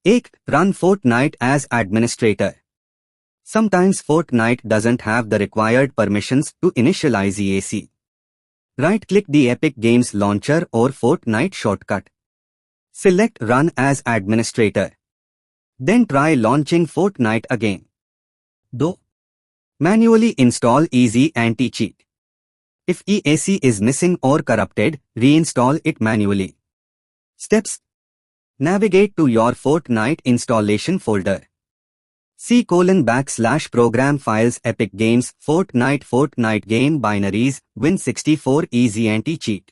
1. Run Fortnite as administrator. Sometimes Fortnite doesn't have the required permissions to initialize EAC. Right-click the Epic Games launcher or Fortnite shortcut. Select Run as administrator. Then try launching Fortnite again. Do. Manually install Easy Anti-Cheat. If EAC is missing or corrupted, reinstall it manually. Steps. Navigate to your Fortnite installation folder. C:\program files Epic Games Fortnite game binaries Win64 Easy Anti-Cheat.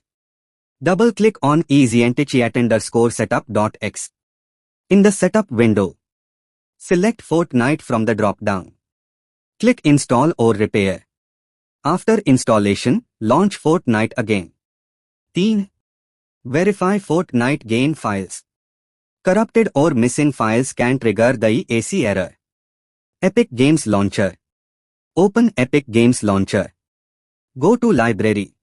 Double-click on Easy Anti-Cheat_setup.x. In the Setup window, select Fortnite from the drop-down. Click Install or Repair. After installation, launch Fortnite again. 3. Verify Fortnite game files. Corrupted or missing files can trigger the EAC error. Epic Games Launcher. Open Epic Games Launcher. Go to Library.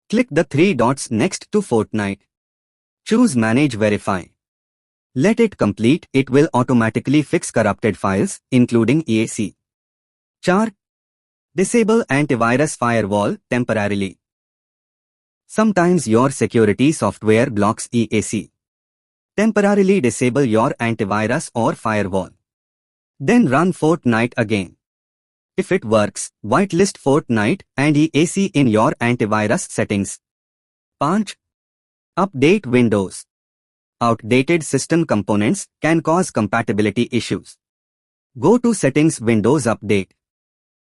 Click the 3 dots next to Fortnite. Choose Manage Verify. Let it complete. It will automatically fix corrupted files, including EAC. 4. Disable antivirus firewall temporarily. Sometimes your security software blocks EAC. Temporarily disable your antivirus or firewall. Then run Fortnite again. If it works, whitelist Fortnite and EAC in your antivirus settings. 5. Update Windows. Outdated system components can cause compatibility issues. Go to Settings Windows Update.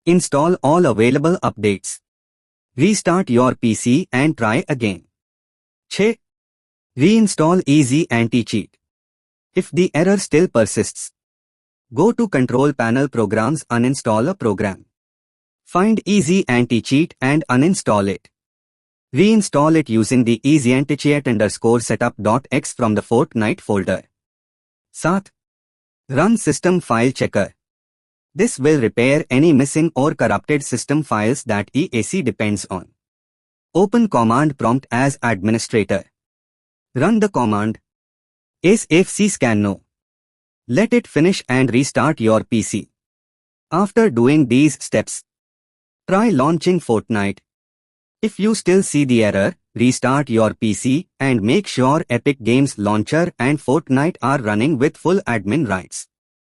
Install all available updates. Restart your PC and try again. 6. Reinstall Easy Anti-Cheat. If the error still persists, go to Control Panel Programs, uninstall a program. Find Easy Anti-Cheat and uninstall it. Reinstall it using the Easy Anti-Cheat_setup.x from the Fortnite folder. 7. Run System File Checker. This will repair any missing or corrupted system files that EAC depends on. Open Command Prompt as administrator. Run the command sfcscanno. Let it finish and restart your PC. After doing these steps, try launching Fortnite. If you still see the error, restart your PC and make sure Epic Games Launcher and Fortnite are running with full admin rights.